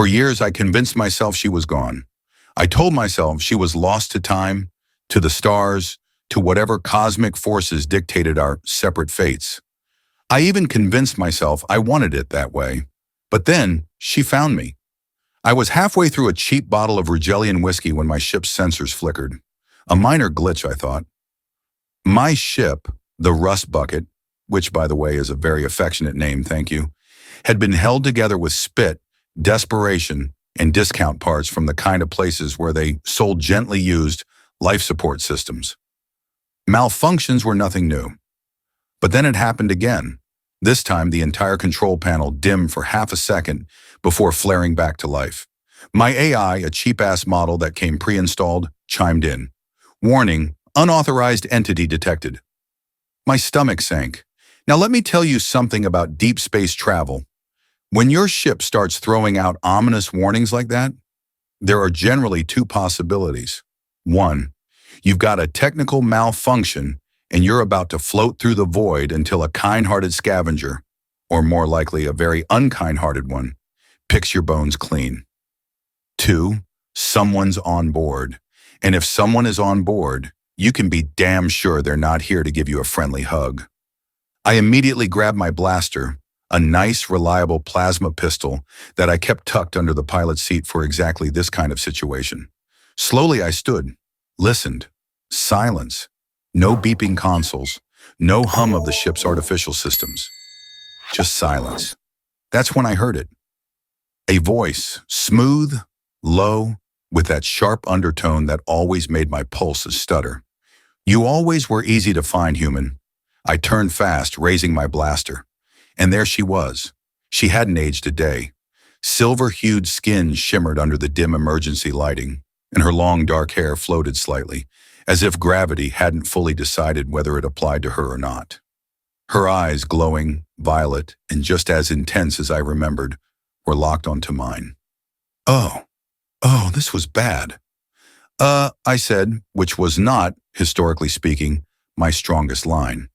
For years, I convinced myself she was gone. I told myself she was lost to time, to the stars, to whatever cosmic forces dictated our separate fates. I even convinced myself I wanted it that way. But then, she found me. I was halfway through a cheap bottle of Rigellian whiskey when my ship's sensors flickered. A minor glitch, I thought. My ship, the Rust Bucket, which by the way is a very affectionate name, thank you, had been held together with spit, desperation, and discount parts from the kind of places where they sold gently used life support systems. Malfunctions were nothing new. But then it happened again. This time, the entire control panel dimmed for half a second before flaring back to life. My AI, a cheap-ass model that came pre-installed, chimed in. Warning, unauthorized entity detected. My stomach sank. Now let me tell you something about deep space travel. When your ship starts throwing out ominous warnings like that, there are generally two possibilities. One, you've got a technical malfunction and you're about to float through the void until a kind-hearted scavenger, or more likely a very unkind-hearted one, picks your bones clean. Two, someone's on board. And if someone is on board, you can be damn sure they're not here to give you a friendly hug. I immediately grabbed my blaster, a nice, reliable plasma pistol that I kept tucked under the pilot's seat for exactly this kind of situation. Slowly I stood, listened. Silence. No beeping consoles. No hum of the ship's artificial systems. Just silence. That's when I heard it. A voice, smooth, low, with that sharp undertone that always made my pulses stutter. You always were easy to find, human. I turned fast, raising my blaster. And there she was. She hadn't aged a day. Silver-hued skin shimmered under the dim emergency lighting, and her long dark hair floated slightly, as if gravity hadn't fully decided whether it applied to her or not. Her eyes, glowing, violet, and just as intense as I remembered, were locked onto mine. Oh, this was bad. I said, which was not, historically speaking, my strongest line.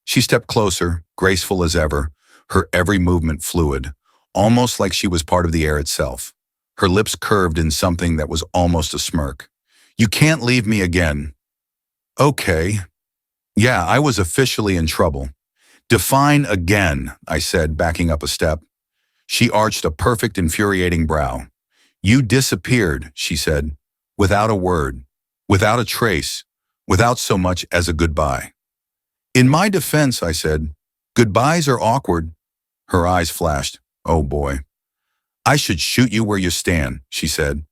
She stepped closer, graceful as ever, her every movement fluid, almost like she was part of the air itself. Her lips curved in something that was almost a smirk. You can't leave me again. Okay. Yeah, I was officially in trouble. Define again, I said, backing up a step. She arched a perfect, infuriating brow. You disappeared, she said, without a word, without a trace, without so much as a goodbye. In my defense, I said, goodbyes are awkward. Her eyes flashed. Oh boy. I should shoot you where you stand, she said.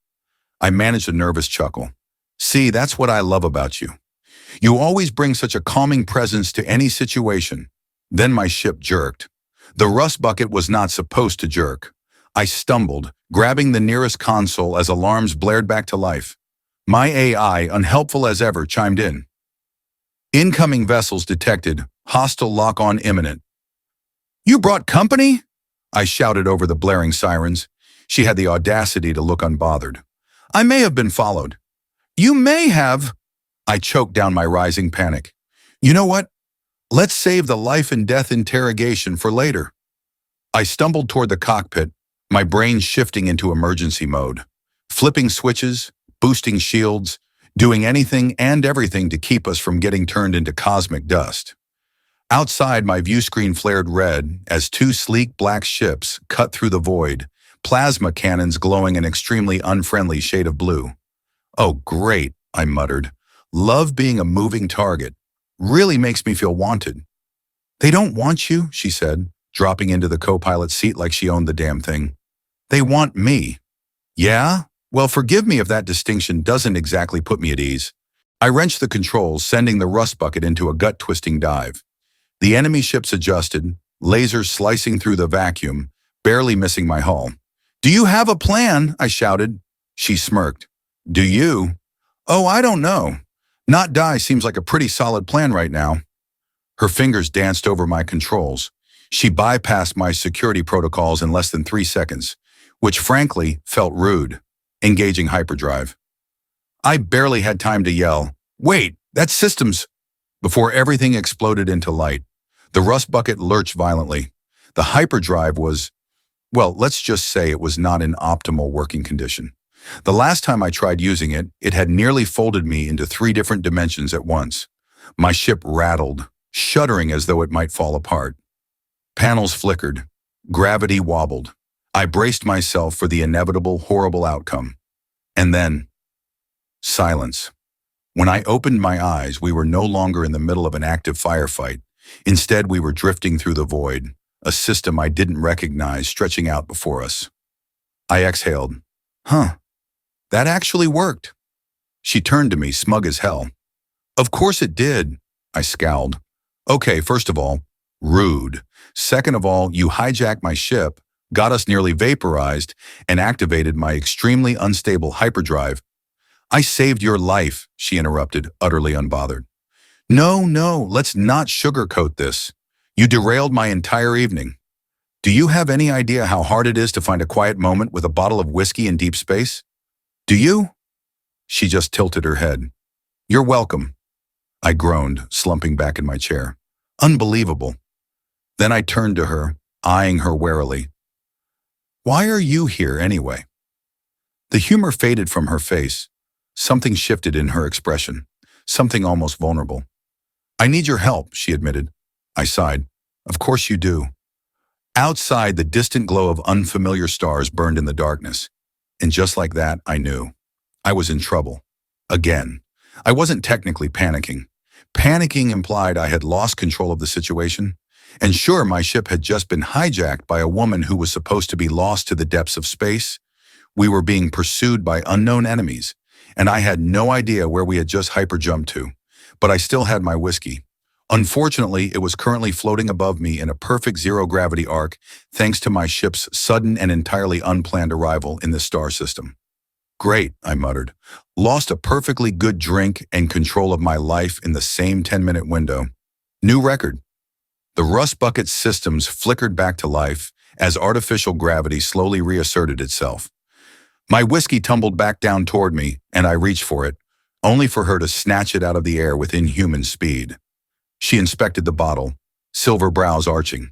I managed a nervous chuckle. See, that's what I love about you. You always bring such a calming presence to any situation. Then my ship jerked. The Rust Bucket was not supposed to jerk. I stumbled, grabbing the nearest console as alarms blared back to life. My AI, unhelpful as ever, chimed in. Incoming vessels detected. Hostile lock-on imminent. You brought company? I shouted over the blaring sirens. She had the audacity to look unbothered. I may have been followed. You may have. I choked down my rising panic. You know what? Let's save the life and death interrogation for later. I stumbled toward the cockpit, my brain shifting into emergency mode, flipping switches, boosting shields, doing anything and everything to keep us from getting turned into cosmic dust. Outside, my view screen flared red as two sleek black ships cut through the void, plasma cannons glowing an extremely unfriendly shade of blue. Oh, great, I muttered. Love being a moving target. Really makes me feel wanted. They don't want you, she said, dropping into the co-pilot's seat like she owned the damn thing. They want me. Yeah? Well, forgive me if that distinction doesn't exactly put me at ease. I wrenched the controls, sending the Rust Bucket into a gut-twisting dive. The enemy ships adjusted, lasers slicing through the vacuum, barely missing my hull. Do you have a plan? I shouted. She smirked. Do you? Oh, I don't know. Not die seems like a pretty solid plan right now. Her fingers danced over my controls. She bypassed my security protocols in less than 3 seconds, which frankly felt rude, engaging hyperdrive. I barely had time to yell, "Wait, that's systems!" before everything exploded into light. The Rust Bucket lurched violently. The hyperdrive was Well, let's just say it was not in optimal working condition. The last time I tried using it, it had nearly folded me into 3 different dimensions at once. My ship rattled, shuddering as though it might fall apart. Panels flickered. Gravity wobbled. I braced myself for the inevitable, horrible outcome. And then, silence. When I opened my eyes, we were no longer in the middle of an active firefight. Instead, we were drifting through the void, a system I didn't recognize stretching out before us. I exhaled. Huh, that actually worked. She turned to me, smug as hell. Of course it did, I scowled. Okay, first of all, rude. Second of all, you hijacked my ship, got us nearly vaporized, and activated my extremely unstable hyperdrive. I saved your life, she interrupted, utterly unbothered. No, let's not sugarcoat this. You derailed my entire evening. Do you have any idea how hard it is to find a quiet moment with a bottle of whiskey in deep space? Do you? She just tilted her head. You're welcome. I groaned, slumping back in my chair. Unbelievable. Then I turned to her, eyeing her warily. Why are you here anyway? The humor faded from her face. Something shifted in her expression, something almost vulnerable. I need your help, she admitted. I sighed. Of course you do. Outside, the distant glow of unfamiliar stars burned in the darkness. And just like that, I knew. I was in trouble. Again. I wasn't technically panicking. Panicking implied I had lost control of the situation. And sure, my ship had just been hijacked by a woman who was supposed to be lost to the depths of space. We were being pursued by unknown enemies, and I had no idea where we had just hyperjumped to. But I still had my whiskey. Unfortunately, it was currently floating above me in a perfect zero-gravity arc thanks to my ship's sudden and entirely unplanned arrival in the star system. Great, I muttered. Lost a perfectly good drink and control of my life in the same 10-minute window. New record. The rust bucket systems flickered back to life as artificial gravity slowly reasserted itself. My whiskey tumbled back down toward me, and I reached for it, only for her to snatch it out of the air with inhuman speed. She inspected the bottle, silver brows arching.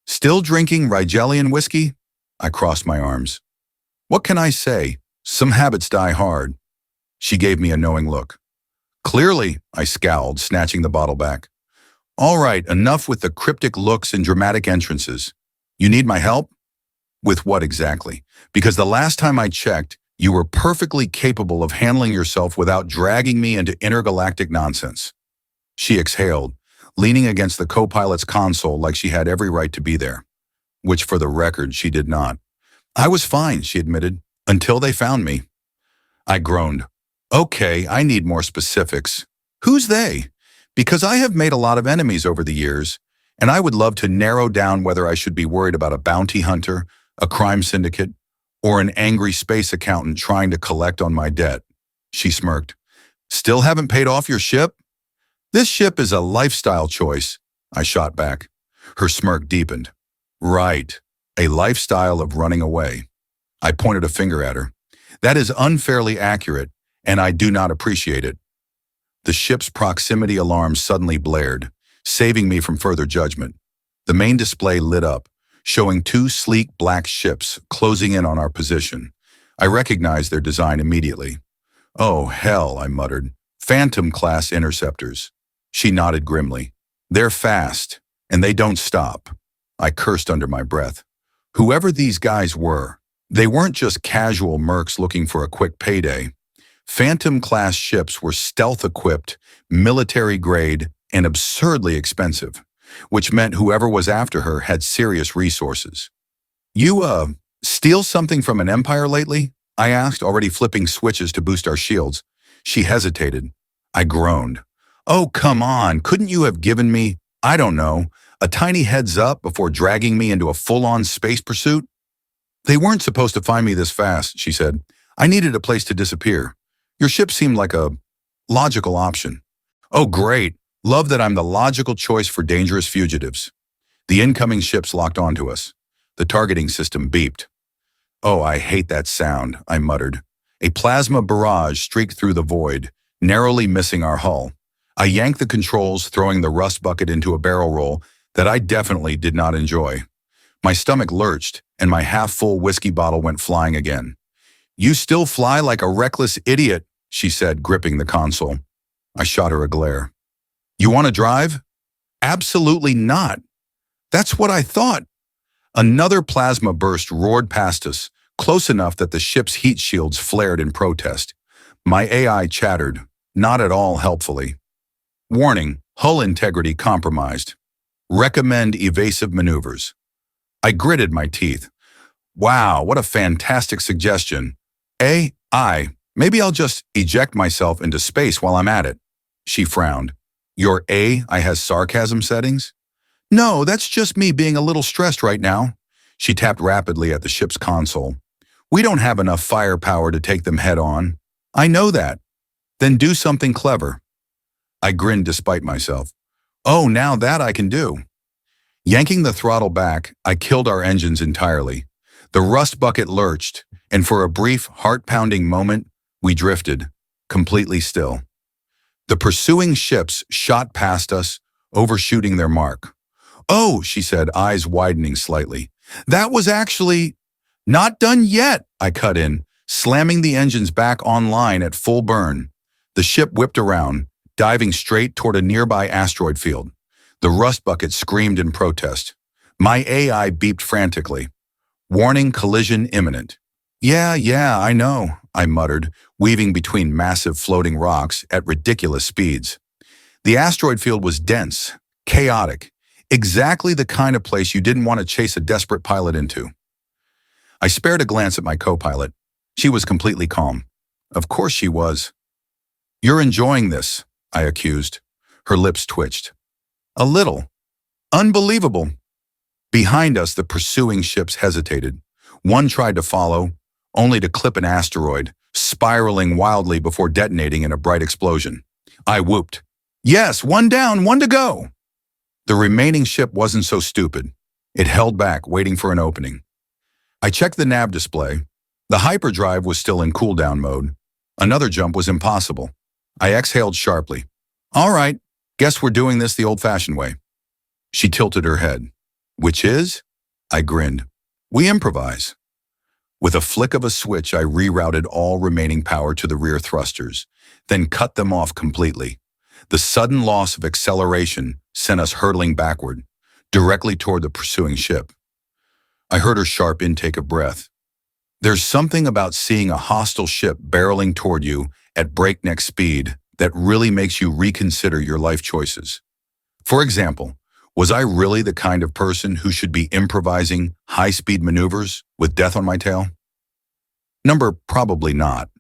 Still drinking Rigelian whiskey? I crossed my arms. What can I say? Some habits die hard. She gave me a knowing look. Clearly, I scowled, snatching the bottle back. All right, enough with the cryptic looks and dramatic entrances. You need my help? With what exactly? Because the last time I checked, you were perfectly capable of handling yourself without dragging me into intergalactic nonsense. She exhaled, leaning against the co-pilot's console like she had every right to be there. Which, for the record, she did not. I was fine, she admitted, until they found me. I groaned. Okay, I need more specifics. Who's they? Because I have made a lot of enemies over the years, and I would love to narrow down whether I should be worried about a bounty hunter, a crime syndicate, or an angry space accountant trying to collect on my debt. She smirked. Still haven't paid off your ship? This ship is a lifestyle choice, I shot back. Her smirk deepened. Right, a lifestyle of running away. I pointed a finger at her. That is unfairly accurate, and I do not appreciate it. The ship's proximity alarm suddenly blared, saving me from further judgment. The main display lit up, showing 2 sleek black ships closing in on our position. I recognized their design immediately. Oh, hell, I muttered. Phantom-class interceptors. She nodded grimly. They're fast, and they don't stop. I cursed under my breath. Whoever these guys were, they weren't just casual mercs looking for a quick payday. Phantom-class ships were stealth-equipped, military-grade, and absurdly expensive, which meant whoever was after her had serious resources. You, steal something from an empire lately? I asked, already flipping switches to boost our shields. She hesitated. I groaned. Oh, come on, couldn't you have given me, I don't know, a tiny heads up before dragging me into a full-on space pursuit? They weren't supposed to find me this fast, she said. I needed a place to disappear. Your ship seemed like a logical option. Oh, great. Love that I'm the logical choice for dangerous fugitives. The incoming ships locked onto us. The targeting system beeped. Oh, I hate that sound, I muttered. A plasma barrage streaked through the void, narrowly missing our hull. I yanked the controls, throwing the rust bucket into a barrel roll that I definitely did not enjoy. My stomach lurched, and my half-full whiskey bottle went flying again. "You still fly like a reckless idiot," she said, gripping the console. I shot her a glare. "You want to drive?" "Absolutely not." "That's what I thought." Another plasma burst roared past us, close enough that the ship's heat shields flared in protest. My AI chattered, not at all helpfully. "Warning, hull integrity compromised. Recommend evasive maneuvers." I gritted my teeth. "Wow, what a fantastic suggestion. AI, maybe I'll just eject myself into space while I'm at it." She frowned. "Your AI has sarcasm settings?" "No, that's just me being a little stressed right now." She tapped rapidly at the ship's console. "We don't have enough firepower to take them head on." "I know that." "Then do something clever." I grinned despite myself. "Oh, now that I can do." Yanking the throttle back, I killed our engines entirely. The rust bucket lurched, and for a brief, heart-pounding moment, we drifted, completely still. The pursuing ships shot past us, overshooting their mark. "Oh," she said, eyes widening slightly. "That was actually—" "Not done yet," I cut in, slamming the engines back online at full burn. The ship whipped around, diving straight toward a nearby asteroid field. The rust bucket screamed in protest. My AI beeped frantically. "Warning, collision imminent." Yeah, I know," I muttered, weaving between massive floating rocks at ridiculous speeds. The asteroid field was dense, chaotic, exactly the kind of place you didn't want to chase a desperate pilot into. I spared a glance at my co-pilot. She was completely calm. Of course she was. "You're enjoying this," I accused. Her lips twitched. "A little." "Unbelievable." Behind us, the pursuing ships hesitated. One tried to follow, only to clip an asteroid, spiraling wildly before detonating in a bright explosion. I whooped. "Yes, one down, one to go." The remaining ship wasn't so stupid. It held back, waiting for an opening. I checked the nav display. The hyperdrive was still in cooldown mode. Another jump was impossible. I exhaled sharply. "All right, guess we're doing this the old-fashioned way." She tilted her head. "Which is?" I grinned. "We improvise." With a flick of a switch, I rerouted all remaining power to the rear thrusters, then cut them off completely. The sudden loss of acceleration sent us hurtling backward, directly toward the pursuing ship. I heard her sharp intake of breath. There's something about seeing a hostile ship barreling toward you at breakneck speed that really makes you reconsider your life choices. For example, was I really the kind of person who should be improvising high-speed maneuvers with death on my tail? Number, probably not.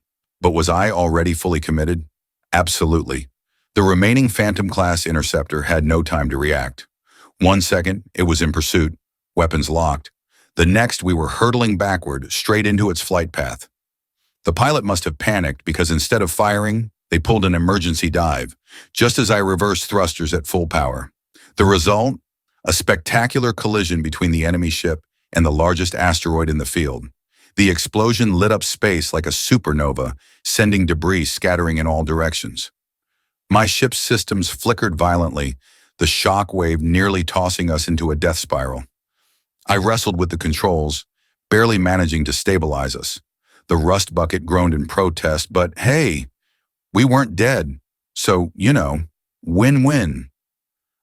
But was I already fully committed? Absolutely. The remaining Phantom-class interceptor had no time to react. 1 second, it was in pursuit, weapons locked. The next, we were hurtling backward, straight into its flight path. The pilot must have panicked because instead of firing, they pulled an emergency dive, just as I reversed thrusters at full power. The result? A spectacular collision between the enemy ship and the largest asteroid in the field. The explosion lit up space like a supernova, sending debris scattering in all directions. My ship's systems flickered violently, the shock wave nearly tossing us into a death spiral. I wrestled with the controls, barely managing to stabilize us. The rust bucket groaned in protest, but hey, we weren't dead. So, win-win.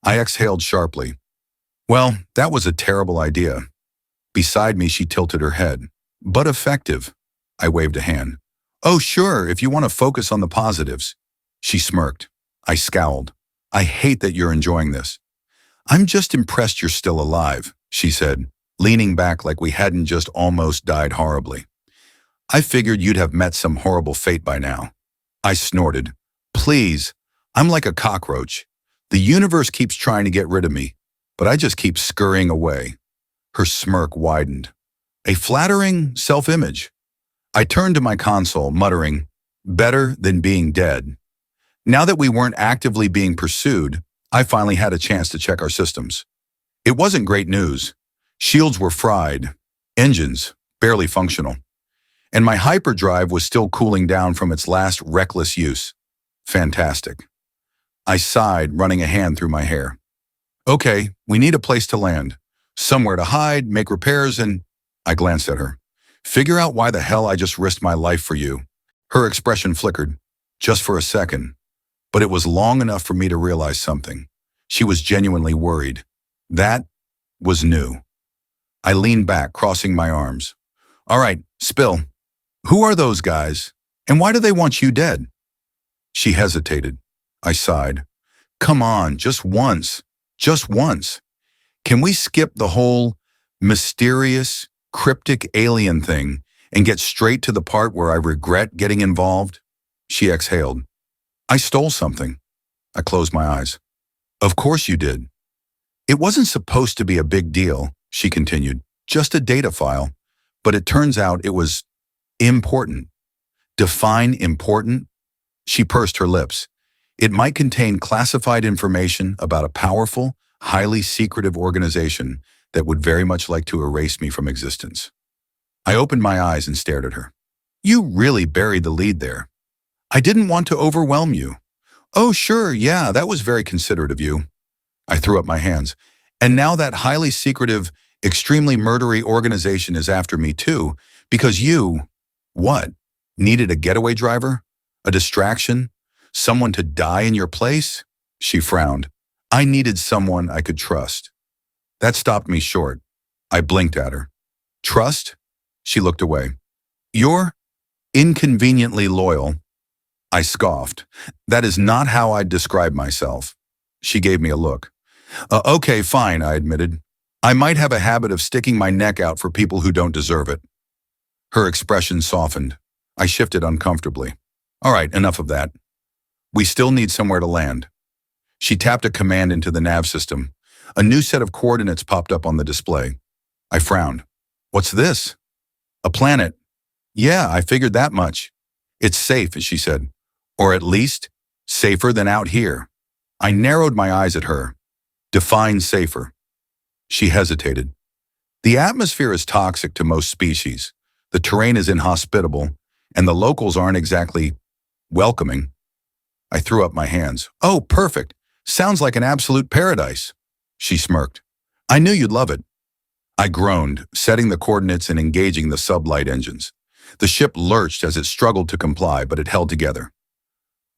I exhaled sharply. Well, that was a terrible idea. Beside me, she tilted her head. But effective. I waved a hand. Oh, sure, if you want to focus on the positives. She smirked. I scowled. I hate that you're enjoying this. I'm just impressed you're still alive, she said, leaning back like we hadn't just almost died horribly. I figured you'd have met some horrible fate by now. I snorted. Please, I'm like a cockroach. The universe keeps trying to get rid of me, but I just keep scurrying away. Her smirk widened. A flattering self-image. I turned to my console, muttering, better than being dead. Now that we weren't actively being pursued, I finally had a chance to check our systems. It wasn't great news. Shields were fried, engines barely functional, and my hyperdrive was still cooling down from its last reckless use. Fantastic. I sighed, running a hand through my hair. Okay, we need a place to land, somewhere to hide, make repairs, and I glanced at her. Figure out why the hell I just risked my life for you. Her expression flickered, just for a second, but it was long enough for me to realize something. She was genuinely worried. That was new. I leaned back, crossing my arms. All right, spill. Who are those guys? And why do they want you dead? She hesitated. I sighed. Come on, just once. Just once. Can we skip the whole mysterious, cryptic alien thing and get straight to the part where I regret getting involved? She exhaled. I stole something. I closed my eyes. Of course you did. It wasn't supposed to be a big deal, she continued. Just a data file. But it turns out it was important. Define important? She pursed her lips. It might contain classified information about a powerful, highly secretive organization that would very much like to erase me from existence. I opened my eyes and stared at her. You really buried the lead there. I didn't want to overwhelm you. Oh, sure, yeah, that was very considerate of you. I threw up my hands. And now that highly secretive, extremely murdery organization is after me too, because you, what, needed a getaway driver? A distraction? Someone to die in your place? She frowned. I needed someone I could trust. That stopped me short. I blinked at her. Trust? She looked away. You're inconveniently loyal. I scoffed. That is not how I'd describe myself. She gave me a look. Okay, fine, I admitted. I might have a habit of sticking my neck out for people who don't deserve it. Her expression softened. I shifted uncomfortably. All right, enough of that. We still need somewhere to land. She tapped a command into the nav system. A new set of coordinates popped up on the display. I frowned. What's this? A planet. Yeah, I figured that much. It's safe, she said. Or at least, safer than out here. I narrowed my eyes at her. Define safer. She hesitated. The atmosphere is toxic to most species. The terrain is inhospitable, and the locals aren't exactly welcoming. I threw up my hands. Oh, perfect. Sounds like an absolute paradise. She smirked. I knew you'd love it. I groaned, setting the coordinates and engaging the sublight engines. The ship lurched as it struggled to comply, but it held together.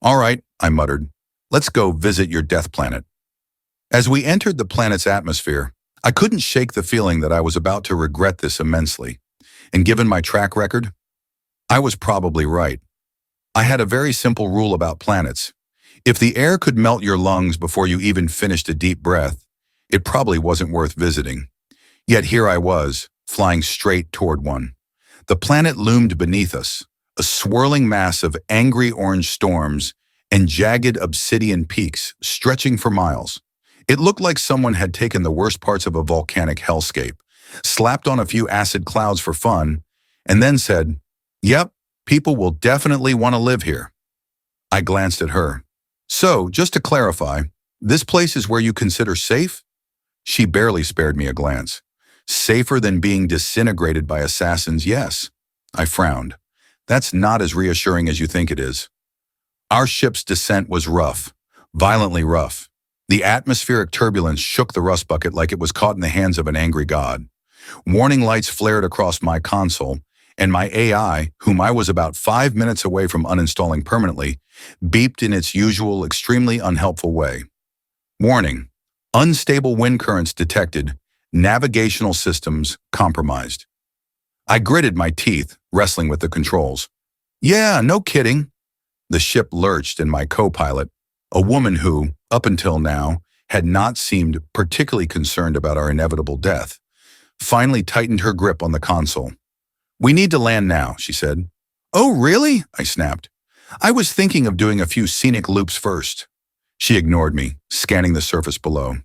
All right, I muttered. Let's go visit your death planet. As we entered the planet's atmosphere, I couldn't shake the feeling that I was about to regret this immensely. And given my track record, I was probably right. I had a very simple rule about planets. If the air could melt your lungs before you even finished a deep breath, it probably wasn't worth visiting. Yet here I was, flying straight toward one. The planet loomed beneath us, a swirling mass of angry orange storms and jagged obsidian peaks stretching for miles. It looked like someone had taken the worst parts of a volcanic hellscape, slapped on a few acid clouds for fun, and then said, "Yep, people will definitely want to live here." I glanced at her. So, just to clarify, this place is where you consider safe? She barely spared me a glance. Safer than being disintegrated by assassins, yes. I frowned. That's not as reassuring as you think it is. Our ship's descent was rough, violently rough. The atmospheric turbulence shook the rust bucket like it was caught in the hands of an angry god. Warning lights flared across my console, and my AI, whom I was about 5 minutes away from uninstalling permanently, beeped in its usual extremely unhelpful way. Warning: unstable wind currents detected, navigational systems compromised. I gritted my teeth, wrestling with the controls. Yeah, no kidding. The ship lurched, and my co-pilot, a woman who, up until now, had not seemed particularly concerned about our inevitable death, finally tightened her grip on the console. We need to land now, she said. Oh, really? I snapped. I was thinking of doing a few scenic loops first. She ignored me, scanning the surface below.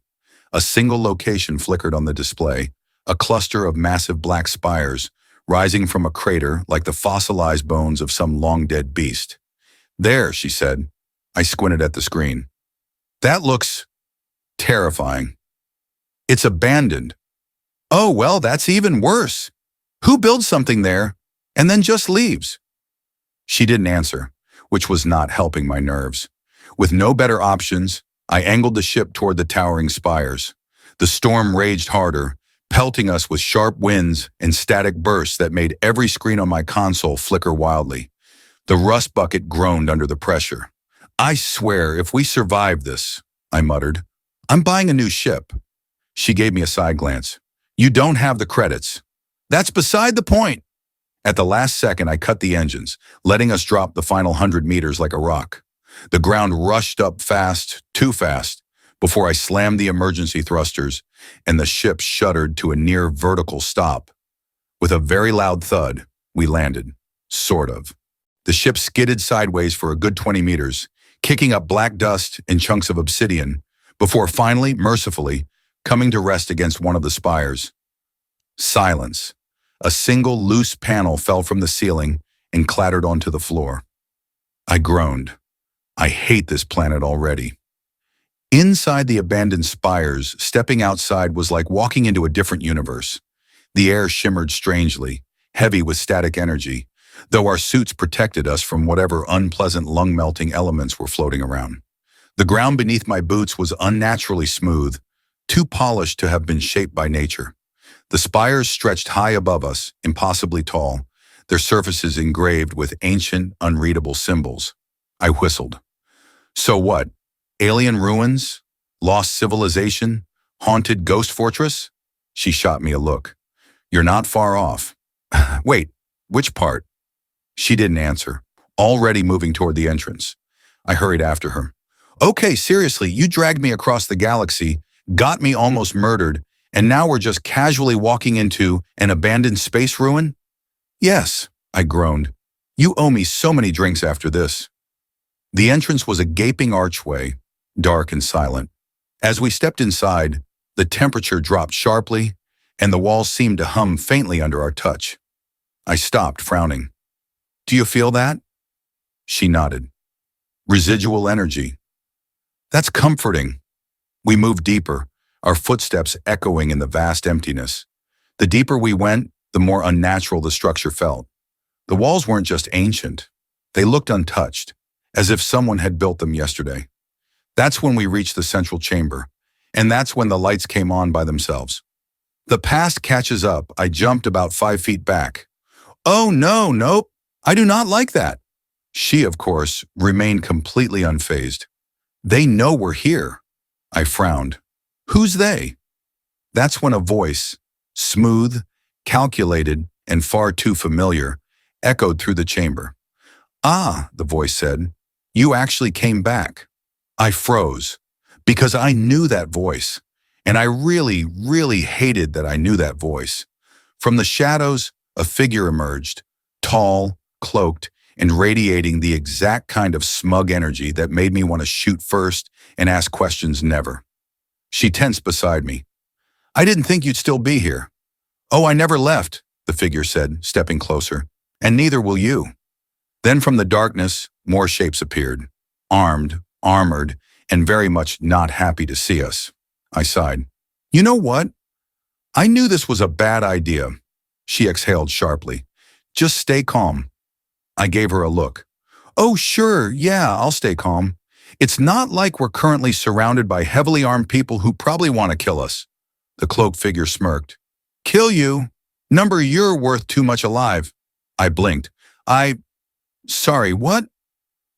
A single location flickered on the display, a cluster of massive black spires, rising from a crater like the fossilized bones of some long-dead beast. There, she said. I squinted at the screen. That looks terrifying. It's abandoned. Oh, well, that's even worse. Who builds something there and then just leaves? She didn't answer, which was not helping my nerves. With no better options, I angled the ship toward the towering spires. The storm raged harder, pelting us with sharp winds and static bursts that made every screen on my console flicker wildly. The rust bucket groaned under the pressure. "I swear, if we survive this," I muttered, "I'm buying a new ship." She gave me a side glance. "You don't have the credits." "That's beside the point." At the last second, I cut the engines, letting us drop the final 100 meters like a rock. The ground rushed up fast, too fast, before I slammed the emergency thrusters, and the ship shuddered to a near vertical stop. With a very loud thud, we landed. Sort of. The ship skidded sideways for a good 20 meters, kicking up black dust and chunks of obsidian, before finally, mercifully, coming to rest against one of the spires. Silence. A single loose panel fell from the ceiling and clattered onto the floor. I groaned. I hate this planet already. Inside the abandoned spires, stepping outside was like walking into a different universe. The air shimmered strangely, heavy with static energy, though our suits protected us from whatever unpleasant lung-melting elements were floating around. The ground beneath my boots was unnaturally smooth, too polished to have been shaped by nature. The spires stretched high above us, impossibly tall, their surfaces engraved with ancient, unreadable symbols. I whistled. "So what? Alien ruins? Lost civilization? Haunted ghost fortress?" She shot me a look. "You're not far off." "Wait, which part?" She didn't answer, already moving toward the entrance. I hurried after her. "Okay, seriously, you dragged me across the galaxy, got me almost murdered, and now we're just casually walking into an abandoned space ruin?" "Yes," I groaned. "You owe me so many drinks after this." The entrance was a gaping archway, dark and silent. As we stepped inside, the temperature dropped sharply, and the walls seemed to hum faintly under our touch. I stopped, frowning. "Do you feel that?" She nodded. "Residual energy." "That's comforting." We moved deeper, our footsteps echoing in the vast emptiness. The deeper we went, the more unnatural the structure felt. The walls weren't just ancient. They looked untouched, as if someone had built them yesterday. That's when we reached the central chamber, and that's when the lights came on by themselves. "The past catches up." I jumped about 5 feet back. "Oh, no, nope. I do not like that." She, of course, remained completely unfazed. "They know we're here." I frowned. "Who's they?" That's when a voice, smooth, calculated, and far too familiar, echoed through the chamber. "Ah," the voice said, "you actually came back." I froze, because I knew that voice, and I really, really hated that I knew that voice. From the shadows, a figure emerged, tall, cloaked, and radiating the exact kind of smug energy that made me want to shoot first and ask questions never. She tensed beside me. "I didn't think you'd still be here." "Oh, I never left," the figure said, stepping closer. "And neither will you." Then from the darkness, more shapes appeared, armed, armored, and very much not happy to see us. I sighed. "You know what? I knew this was a bad idea." She exhaled sharply. "Just stay calm." I gave her a look. "Oh, sure, yeah, I'll stay calm. It's not like we're currently surrounded by heavily armed people who probably want to kill us." The cloaked figure smirked. "Kill you? Number, you're worth too much alive." I blinked. Sorry, what?"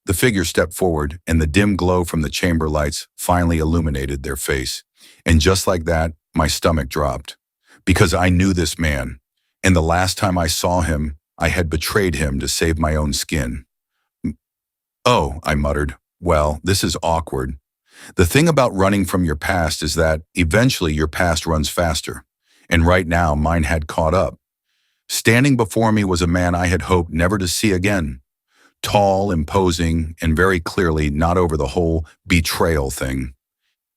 The figure stepped forward, and the dim glow from the chamber lights finally illuminated their face. And just like that, my stomach dropped. Because I knew this man, and the last time I saw him, I had betrayed him to save my own skin. "Oh," I muttered. "Well, this is awkward. The thing about running from your past is that eventually your past runs faster. And right now, mine had caught up. Standing before me was a man I had hoped never to see again. Tall, imposing, and very clearly not over the whole betrayal thing.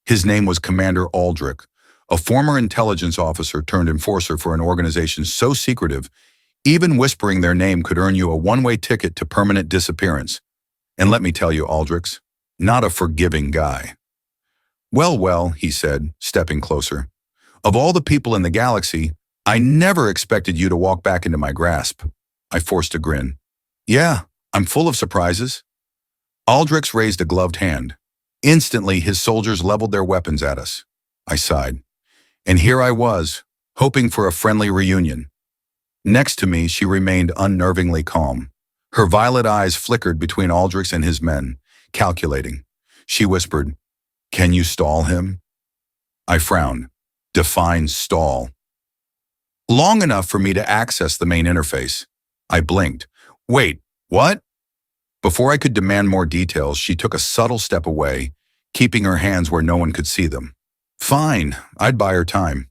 His name was Commander Aldrich, a former intelligence officer turned enforcer for an organization so secretive, even whispering their name could earn you a one-way ticket to permanent disappearance. And let me tell you, Aldrich's not a forgiving guy. Well, he said, stepping closer. "Of all the people in the galaxy, I never expected you to walk back into my grasp." I forced a grin. "Yeah, I'm full of surprises." Aldrich raised a gloved hand. Instantly, his soldiers leveled their weapons at us. I sighed. And here I was, hoping for a friendly reunion. Next to me, she remained unnervingly calm. Her violet eyes flickered between Aldrich and his men, calculating. She whispered, "Can you stall him?" I frowned. Define stall. Long enough for me to access the main interface. I blinked. Wait, what? Before I could demand more details, she took a subtle step away, keeping her hands where no one could see them. Fine, I'd buy her time.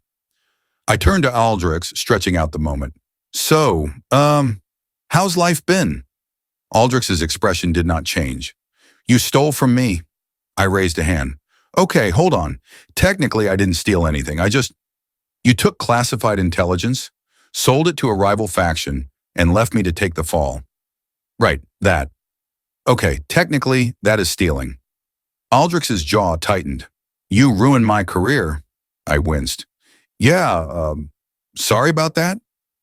I turned to Aldrich, stretching out the moment. So, how's life been? Aldrich's expression did not change. You stole from me. I raised a hand. Okay, hold on. Technically, I didn't steal anything. You took classified intelligence, sold it to a rival faction, and left me to take the fall. Right, that. Okay, technically, that is stealing. Aldrich's jaw tightened. You ruined my career. I winced. Yeah, sorry about that?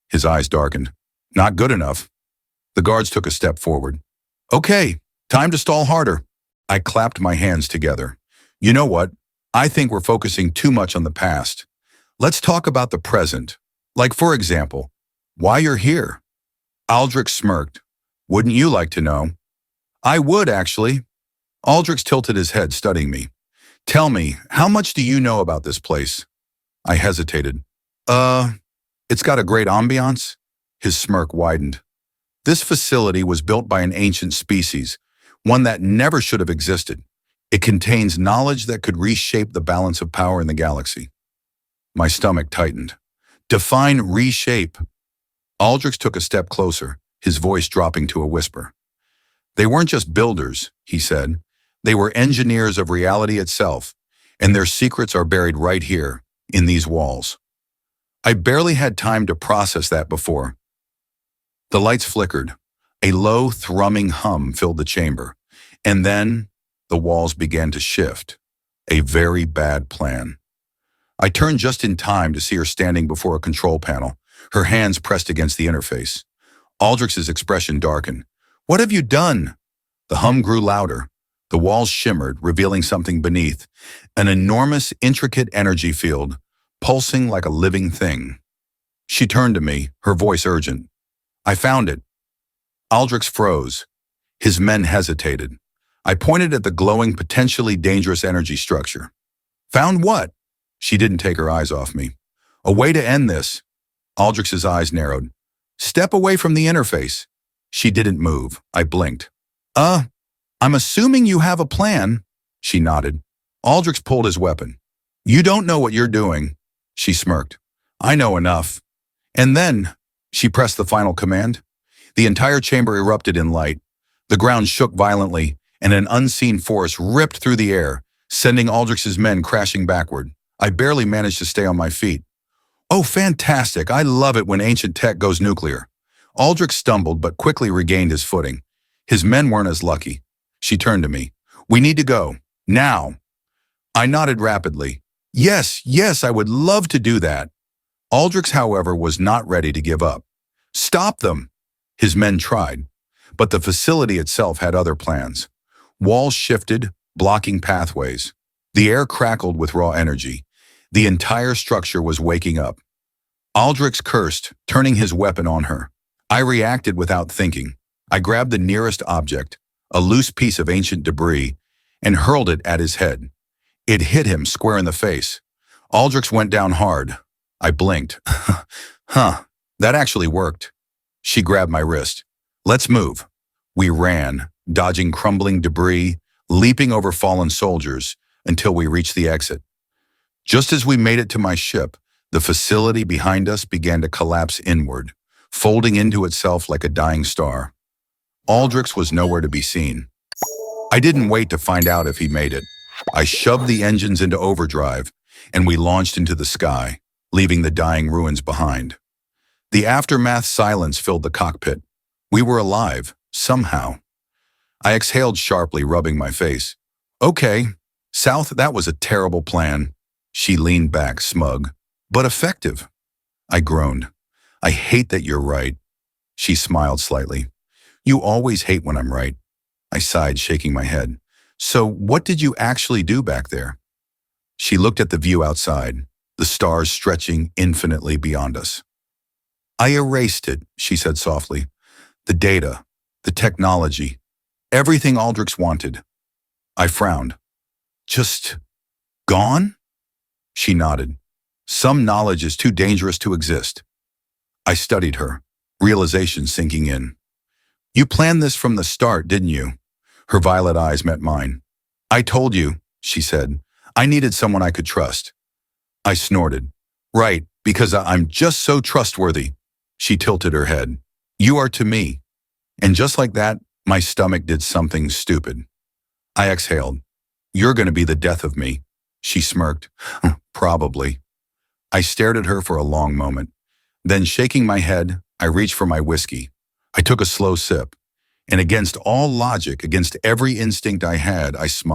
His eyes darkened. Not good enough. The guards took a step forward. Okay, time to stall harder. I clapped my hands together. You know what? I think we're focusing too much on the past. Let's talk about the present. Like, for example, why you're here. Aldrich smirked. Wouldn't you like to know? I would, actually. Aldrich tilted his head, studying me. Tell me, how much do you know about this place? I hesitated. It's got a great ambiance? His smirk widened. This facility was built by an ancient species, one that never should have existed. It contains knowledge that could reshape the balance of power in the galaxy. My stomach tightened. Define reshape. Aldrich took a step closer, his voice dropping to a whisper. They weren't just builders, he said. They were engineers of reality itself, and their secrets are buried right here, in these walls. I barely had time to process that before. The lights flickered. A low, thrumming hum filled the chamber, and then the walls began to shift. A very bad plan. I turned just in time to see her standing before a control panel, her hands pressed against the interface. Aldrich's expression darkened. What have you done? The hum grew louder. The walls shimmered, revealing something beneath, an enormous, intricate energy field, pulsing like a living thing. She turned to me, her voice urgent. I found it. Aldrich froze. His men hesitated. I pointed at the glowing, potentially dangerous energy structure. Found what? She didn't take her eyes off me. A way to end this. Aldrich's eyes narrowed. Step away from the interface. She didn't move. I blinked. I'm assuming you have a plan. She nodded. Aldrich pulled his weapon. You don't know what you're doing. She smirked. I know enough. And then, she pressed the final command. The entire chamber erupted in light. The ground shook violently, and an unseen force ripped through the air, sending Aldrich's men crashing backward. I barely managed to stay on my feet. Oh, fantastic. I love it when ancient tech goes nuclear. Aldrich stumbled but quickly regained his footing. His men weren't as lucky. She turned to me. We need to go. Now. I nodded rapidly. Yes, I would love to do that. Aldrich, however, was not ready to give up. Stop them. His men tried, but the facility itself had other plans. Walls shifted, blocking pathways. The air crackled with raw energy. The entire structure was waking up. Aldrich cursed, turning his weapon on her. I reacted without thinking. I grabbed the nearest object, a loose piece of ancient debris, and hurled it at his head. It hit him square in the face. Aldrich went down hard. I blinked. Huh, that actually worked. She grabbed my wrist. Let's move. We ran, dodging crumbling debris, leaping over fallen soldiers, until we reached the exit. Just as we made it to my ship, the facility behind us began to collapse inward, folding into itself like a dying star. Aldrich was nowhere to be seen. I didn't wait to find out if he made it. I shoved the engines into overdrive, and we launched into the sky, leaving the dying ruins behind. The aftermath silence filled the cockpit. We were alive, somehow. I exhaled sharply, rubbing my face. Okay, South, that was a terrible plan. She leaned back, smug, but effective. I groaned. I hate that you're right. She smiled slightly. You always hate when I'm right. I sighed, shaking my head. So what did you actually do back there? She looked at the view outside. the stars stretching infinitely beyond us. I erased it, she said softly. The data, the technology, everything Aldrich wanted. I frowned. Just gone? She nodded. Some knowledge is too dangerous to exist. I studied her, realization sinking in. You planned this from the start, didn't you? Her violet eyes met mine. I told you, she said. I needed someone I could trust. I snorted. Right, because I'm just so trustworthy. She tilted her head. You are to me. And just like that, my stomach did something stupid. I exhaled. You're going to be the death of me. She smirked. Probably. I stared at her for a long moment. Then, shaking my head, I reached for my whiskey. I took a slow sip. And against all logic, against every instinct I had, I smiled.